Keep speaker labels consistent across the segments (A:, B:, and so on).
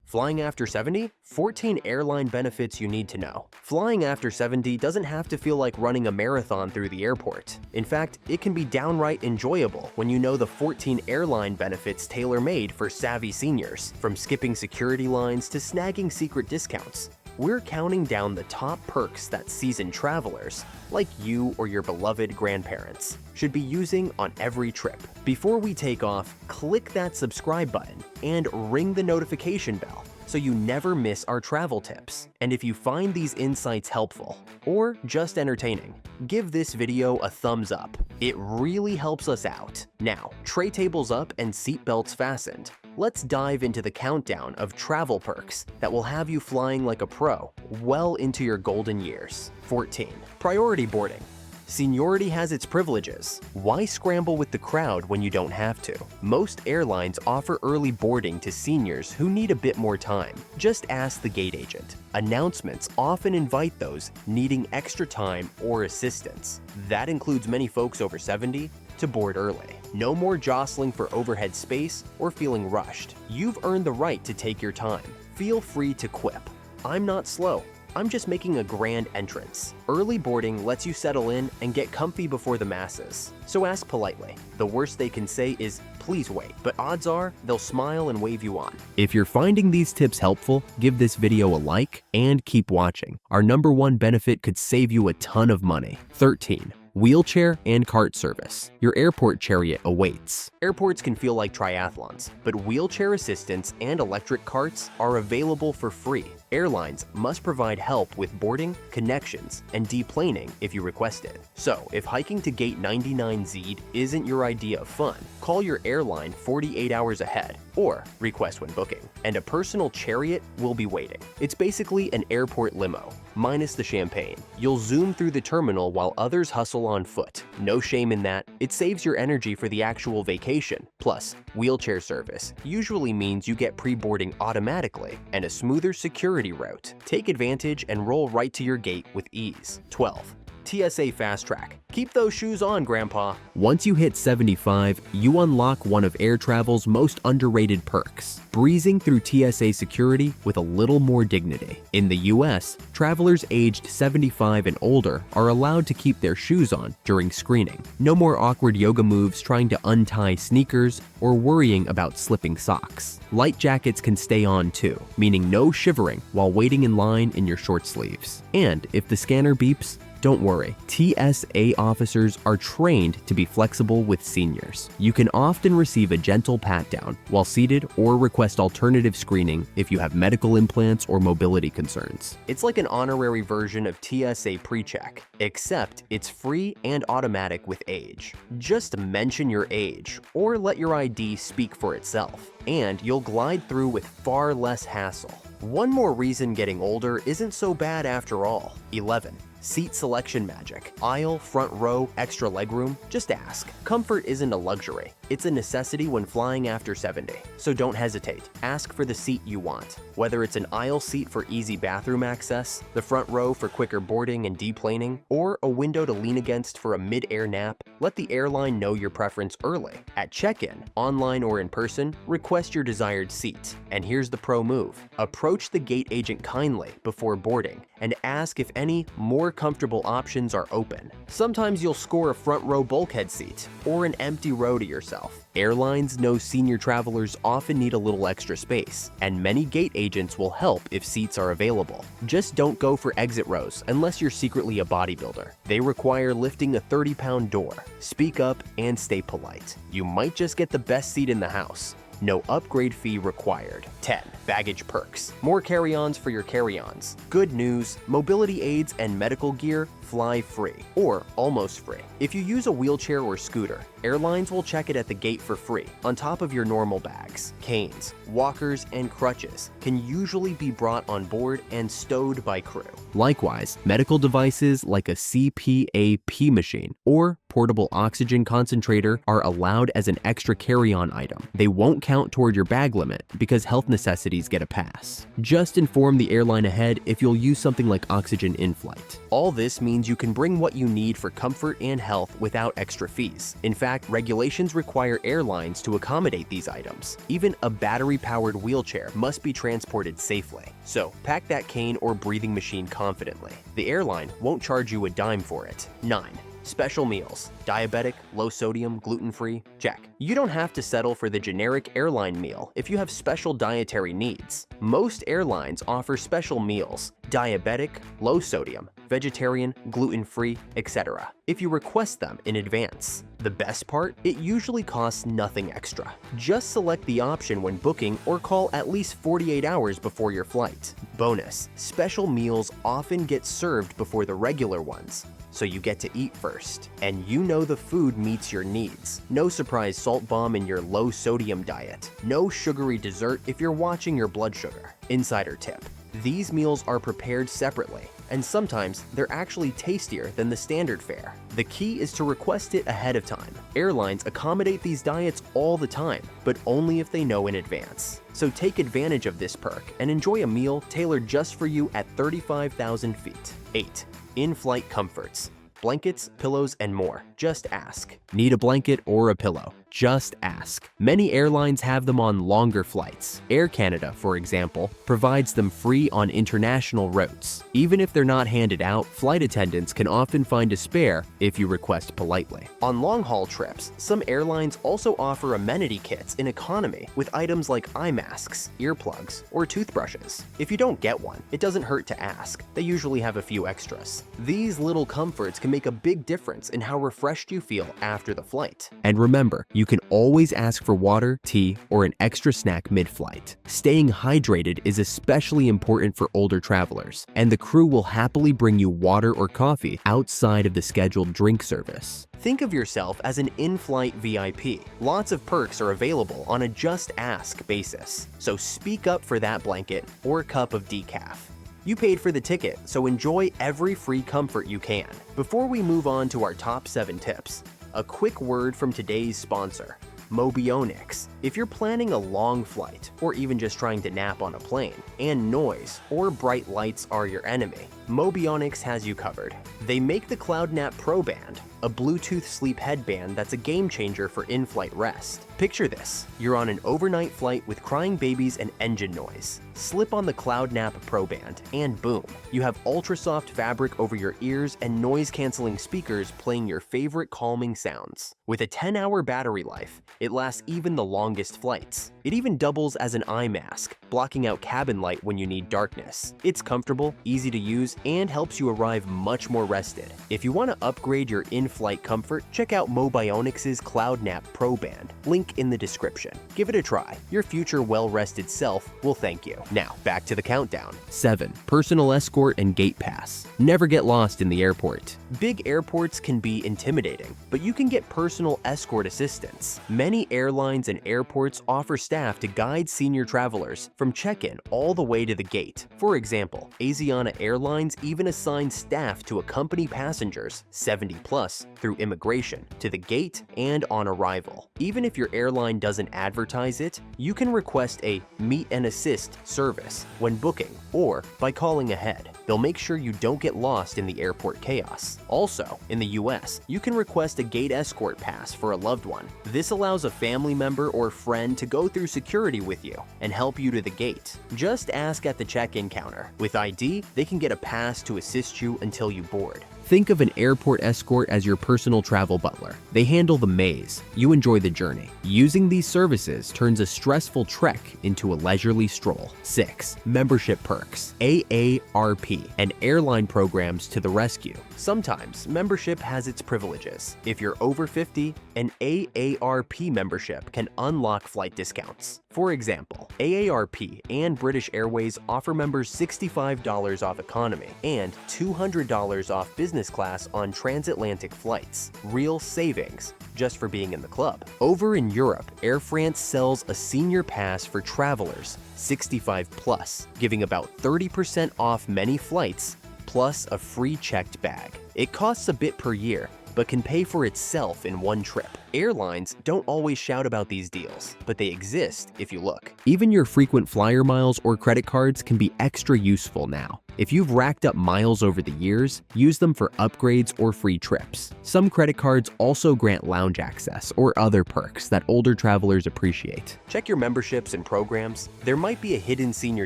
A: Flying after 70? 14 airline benefits you need to know. Flying after 70 doesn't have to feel like running a marathon through the airport. In fact, it can be downright enjoyable when you know the 14 airline benefits tailor-made for savvy seniors, from skipping security lines to snagging secret discounts. We're counting down the top perks that seasoned travelers, like you or your beloved grandparents, should be using on every trip. Before we take off, click that subscribe button and ring the notification bell so you never miss our travel tips. And if you find these insights helpful or just entertaining, give this video a thumbs up. It really helps us out. Now, tray tables up and seatbelts fastened. Let's dive into the countdown of travel perks that will have you flying like a pro well into your golden years. 14. Priority boarding. Seniority has its privileges. Why scramble with the crowd when you don't have to? Most airlines offer early boarding to seniors who need a bit more time. Just ask the gate agent. Announcements often invite those needing extra time or assistance. That includes many folks over 70 to board early. No more jostling for overhead space or feeling rushed. You've earned the right to take your time. Feel free to quip, "I'm not slow. I'm just making a grand entrance." Early boarding lets you settle in and get comfy before the masses. So ask politely. The worst they can say is, "Please wait," but odds are they'll smile and wave you on. If you're finding these tips helpful, give this video a like and keep watching. Our #1 benefit could save you a ton of money. 13. Wheelchair and cart service. Your airport chariot awaits. Airports can feel like triathlons, but wheelchair assistance and electric carts are available for free. Airlines must provide help with boarding, connections, and deplaning if you request it. So, if hiking to gate 99Z isn't your idea of fun, call your airline 48 hours ahead or request when booking, and a personal chariot will be waiting. It's basically an airport limo, minus the champagne. You'll zoom through the terminal while others hustle on foot. No shame in that. It saves your energy for the actual vacation. Plus, wheelchair service usually means you get pre-boarding automatically and a smoother security route. Take advantage and roll right to your gate with ease. 12. TSA Fastrack. Keep those shoes on, Grandpa. Once you hit 75, you unlock one of air travel's most underrated perks, breezing through TSA security with a little more dignity. In the US, travelers aged 75 and older are allowed to keep their shoes on during screening. No more awkward yoga moves trying to untie sneakers or worrying about slipping socks. Light jackets can stay on too, meaning no shivering while waiting in line in your short sleeves. And if the scanner beeps, don't worry, TSA officers are trained to be flexible with seniors. You can often receive a gentle pat-down while seated or request alternative screening if you have medical implants or mobility concerns. It's like an honorary version of TSA PreCheck, except it's free and automatic with age. Just mention your age or let your ID speak for itself, and you'll glide through with far less hassle. One more reason getting older isn't so bad after all. 11. Seat selection magic. Aisle, front row, extra legroom? Just ask. Comfort isn't a luxury. It's a necessity when flying after 70. So don't hesitate. Ask for the seat you want. Whether it's an aisle seat for easy bathroom access, the front row for quicker boarding and deplaning, or a window to lean against for a mid-air nap, let the airline know your preference early. At check-in, online or in person, request your desired seat. And here's the pro move. Approach the gate agent kindly before boarding and ask if any more comfortable options are open. Sometimes you'll score a front row bulkhead seat or an empty row to yourself. Airlines know senior travelers often need a little extra space, and many gate agents will help if seats are available. Just don't go for exit rows unless you're secretly a bodybuilder. They require lifting a 30-pound door. Speak up and stay polite. You might just get the best seat in the house. No upgrade fee required. 10. Baggage perks. More carry-ons for your carry-ons. Good news, mobility aids and medical gear fly free, or almost free. If you use a wheelchair or scooter, airlines will check it at the gate for free, on top of your normal bags. Canes, walkers, and crutches can usually be brought on board and stowed by crew. Likewise, medical devices like a CPAP machine or portable oxygen concentrator are allowed as an extra carry-on item. They won't count toward your bag limit because health necessities activities get a pass. Just inform the airline ahead if you'll use something like oxygen in flight. All this means you can bring what you need for comfort and health without extra fees. In fact, regulations require airlines to accommodate these items. Even a battery-powered wheelchair must be transported safely. So, pack that cane or breathing machine confidently. The airline won't charge you a dime for it. 9. Special meals. Diabetic, low sodium, gluten-free? Check. You don't have to settle for the generic airline meal if you have special dietary needs. Most airlines offer special meals: diabetic, low sodium, vegetarian, gluten-free, etc. if you request them in advance. The best part? It usually costs nothing extra. Just select the option when booking or call at least 48 hours before your flight. Bonus: special meals often get served before the regular ones, so you get to eat first. And you know the food meets your needs. No surprise salt bomb in your low sodium diet. No sugary dessert if you're watching your blood sugar. Insider tip: these meals are prepared separately, and sometimes they're actually tastier than the standard fare. The key is to request it ahead of time. Airlines accommodate these diets all the time, but only if they know in advance. So take advantage of this perk and enjoy a meal tailored just for you at 35,000 feet. 8. In-flight comforts. Blankets, pillows, and more. Just ask. Need a blanket or a pillow? Just ask. Many airlines have them on longer flights. Air Canada, for example, provides them free on international routes. Even if they're not handed out, flight attendants can often find a spare if you request politely. On long-haul trips, some airlines also offer amenity kits in economy with items like eye masks, earplugs, or toothbrushes. If you don't get one, it doesn't hurt to ask. They usually have a few extras. These little comforts can make a big difference in how refreshed you feel after the flight. And remember, you can always ask for water, tea, or an extra snack mid-flight. Staying hydrated is especially important for older travelers, and the crew will happily bring you water or coffee outside of the scheduled drink service. Think of yourself as an in-flight VIP. Lots of perks are available on a just ask basis, so speak up for that blanket or cup of decaf. You paid for the ticket, so enjoy every free comfort you can. Before we move on to our top 7 tips, a quick word from today's sponsor, Mobionix. If you're planning a long flight, or even just trying to nap on a plane, and noise or bright lights are your enemy, Mobionix has you covered. They make the CloudNap ProBand, a Bluetooth sleep headband that's a game changer for in-flight rest. Picture this: you're on an overnight flight with crying babies and engine noise. Slip on the CloudNap ProBand, and boom, you have ultra-soft fabric over your ears and noise-canceling speakers playing your favorite calming sounds. With a 10-hour battery life, it lasts even the longest flights. It even doubles as an eye mask, blocking out cabin light when you need darkness. It's comfortable, easy to use, and helps you arrive much more rested. If you want to upgrade your in-flight comfort, check out Mobionix's CloudNap ProBand, link in the description. Give it a try. Your future well-rested self will thank you. Now, back to the countdown. 7. Personal escort and gate pass. Never get lost in the airport. Big airports can be intimidating, but you can get personal escort assistance. Many airlines and airports offer staff to guide senior travelers from check-in all the way to the gate. For example, Asiana Airlines even assigns staff to accompany passengers 70 plus through immigration to the gate and on arrival. Even if your airline doesn't advertise it, you can request a meet and assist service when booking or by calling ahead. They'll make sure you don't get lost in the airport chaos. Also, in the US, you can request a gate escort pass for a loved one. This allows a family member or friend to go through security with you and help you to the gate. Just ask at the check-in counter. With ID, they can get a pass to assist you until you board. Think of an airport escort as your personal travel butler. They handle the maze. You enjoy the journey. Using these services turns a stressful trek into a leisurely stroll. 6. Membership perks. AARP and airline programs to the rescue. Sometimes membership has its privileges. If you're over 50, an AARP membership can unlock flight discounts. For example, AARP and British Airways offer members $65 off economy and $200 off business class on transatlantic flights. Real savings just for being in the club. Over in Europe, Air France sells a senior pass for travelers 65 plus, giving about 30% off many flights plus a free checked bag. It costs a bit per year, but can pay for itself in one trip. Airlines don't always shout about these deals, but they exist if you look. Even your frequent flyer miles or credit cards can be extra useful now. If you've racked up miles over the years, use them for upgrades or free trips. Some credit cards also grant lounge access or other perks that older travelers appreciate. Check your memberships and programs. There might be a hidden senior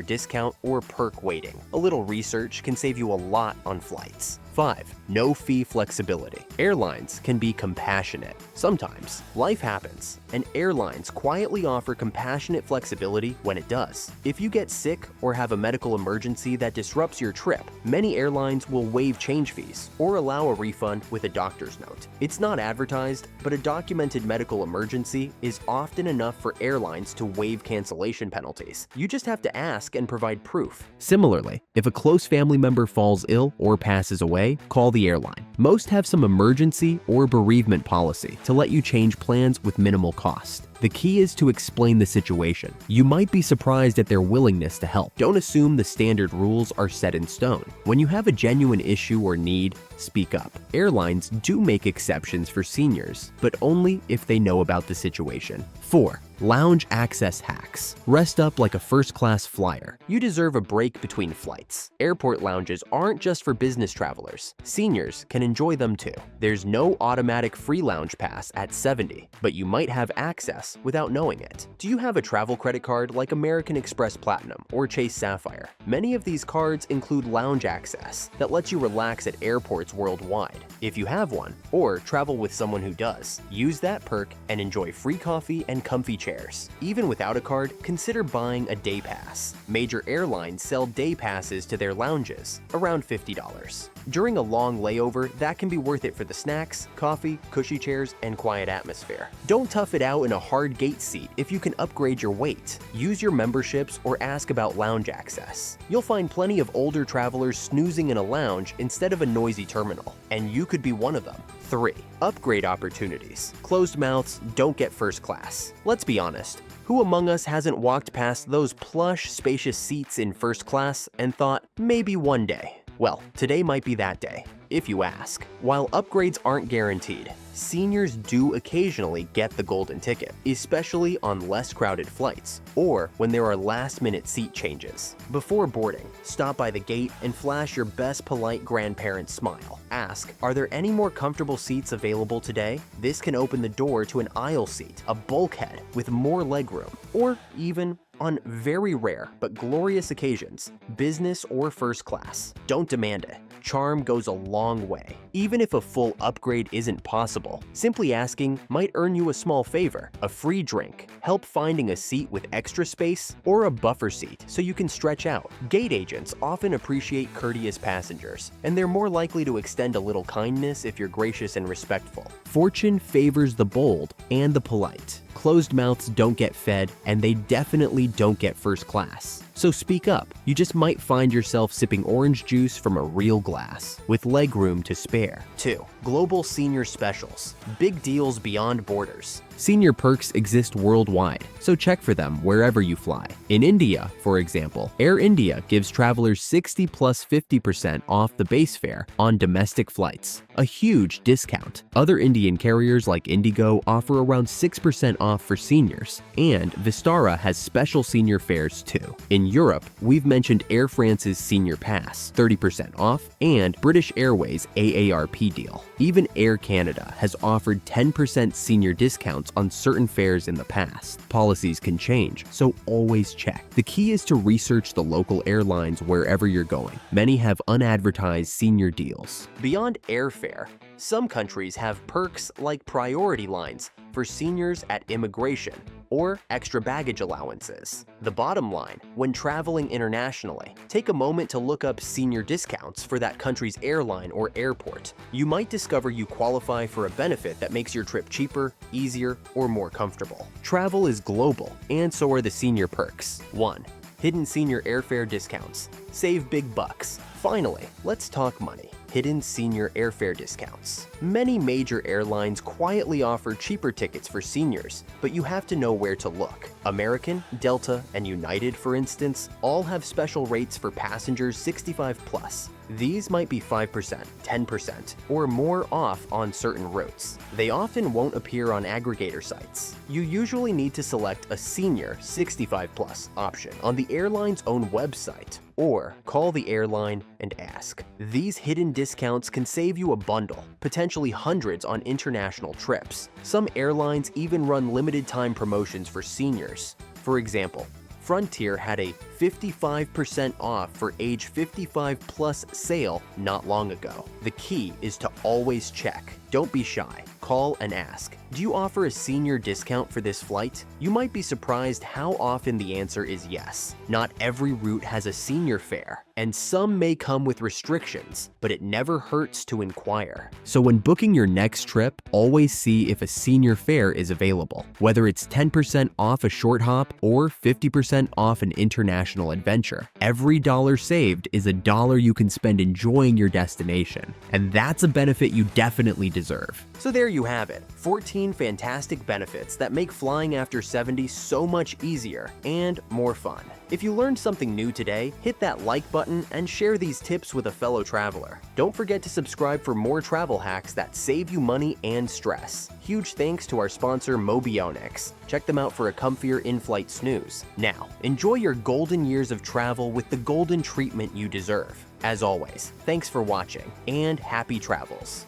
A: discount or perk waiting. A little research can save you a lot on flights. 5. No fee flexibility. Airlines can be compassionate. Sometimes, life happens, and airlines quietly offer compassionate flexibility when it does. If you get sick or have a medical emergency that disrupts your trip, many airlines will waive change fees or allow a refund with a doctor's note. It's not advertised, but a documented medical emergency is often enough for airlines to waive cancellation penalties. You just have to ask and provide proof. Similarly, if a close family member falls ill or passes away, call the airline. Most have some emergency or bereavement policy to let you change plans with minimal cost. The key is to explain the situation. You might be surprised at their willingness to help. Don't assume the standard rules are set in stone. When you have a genuine issue or need, speak up. Airlines do make exceptions for seniors, but only if they know about the situation. 4. Lounge access hacks. Rest up like a first-class flyer. You deserve a break between flights. Airport lounges aren't just for business travelers. Seniors can enjoy them too. There's no automatic free lounge pass at 70, but you might have access without knowing it. Do you have a travel credit card like American Express Platinum or Chase Sapphire? Many of these cards include lounge access that lets you relax at airports worldwide. If you have one, or travel with someone who does, use that perk and enjoy free coffee and comfy chairs. Even without a card, consider buying a day pass. Major airlines sell day passes to their lounges, around $50. During a long layover, that can be worth it for the snacks, coffee, cushy chairs, and quiet atmosphere. Don't tough it out in a hard gate seat if you can upgrade your weight. Use your memberships or ask about lounge access. You'll find plenty of older travelers snoozing in a lounge instead of a noisy terminal, and you could be one of them. 3. Upgrade opportunities. Closed mouths don't get first class. Let's be honest. Who among us hasn't walked past those plush, spacious seats in first class and thought, maybe one day? Well, today might be that day, if you ask. While upgrades aren't guaranteed, seniors do occasionally get the golden ticket, especially on less crowded flights or when there are last-minute seat changes. Before boarding, stop by the gate and flash your best polite grandparent smile. Ask, are there any more comfortable seats available today? This can open the door to an aisle seat, a bulkhead with more legroom, or even, on very rare but glorious occasions, business or first class. Don't demand it. Charm goes a long way. Even if a full upgrade isn't possible, simply asking might earn you a small favor, a free drink, help finding a seat with extra space, or a buffer seat so you can stretch out. Gate agents often appreciate courteous passengers, and they're more likely to extend a little kindness if you're gracious and respectful. Fortune favors the bold and the polite. Closed mouths don't get fed, and they definitely don't get first class. So speak up. You just might find yourself sipping orange juice from a real glass, with legroom to spare. 2. Global senior specials. Big deals beyond borders. Senior perks exist worldwide, so check for them wherever you fly. In India, for example, Air India gives travelers 60 plus 50% off the base fare on domestic flights, a huge discount. Other Indian carriers like Indigo offer around 6% off for seniors, and Vistara has special senior fares too. In Europe, we've mentioned Air France's Senior Pass, 30% off, and British Airways' AARP deal. Even Air Canada has offered 10% senior discounts on certain fares in the past. Policies can change, so always check. The key is to research the local airlines wherever you're going. Many have unadvertised senior deals. Beyond airfare, some countries have perks like priority lines for seniors at immigration or extra baggage allowances. The bottom line, when traveling internationally, take a moment to look up senior discounts for that country's airline or airport. You might discover you qualify for a benefit that makes your trip cheaper, easier, or more comfortable. Travel is global, and so are the senior perks. 1. Hidden senior airfare discounts. Save big bucks. Finally, let's talk money. Hidden senior airfare discounts. Many major airlines quietly offer cheaper tickets for seniors, but you have to know where to look. American, Delta, and United, for instance, all have special rates for passengers 65 plus. These might be 5%, 10%, or more off on certain routes. They often won't appear on aggregator sites. You usually need to select a senior 65 plus option on the airline's own website, or call the airline and ask. These hidden discounts can save you a bundle, potentially hundreds on international trips. Some airlines even run limited time promotions for seniors. For example, Frontier had a 55% off for age 55 plus sale not long ago. The key is to always check. Don't be shy. Call and ask. Do you offer a senior discount for this flight? You might be surprised how often the answer is yes. Not every route has a senior fare, and some may come with restrictions, but it never hurts to inquire. So when booking your next trip, always see if a senior fare is available, whether it's 10% off a short hop or 50% off an international adventure. Every dollar saved is a dollar you can spend enjoying your destination, and that's a benefit you definitely deserve. So there you have it, 14 fantastic benefits that make flying after 70 so much easier and more fun. If you learned something new today, hit that like button and share these tips with a fellow traveler. Don't forget to subscribe for more travel hacks that save you money and stress. Huge thanks to our sponsor Mobionix. Check them out for a comfier in-flight snooze. Now, enjoy your golden years of travel with the golden treatment you deserve. As always, thanks for watching and happy travels.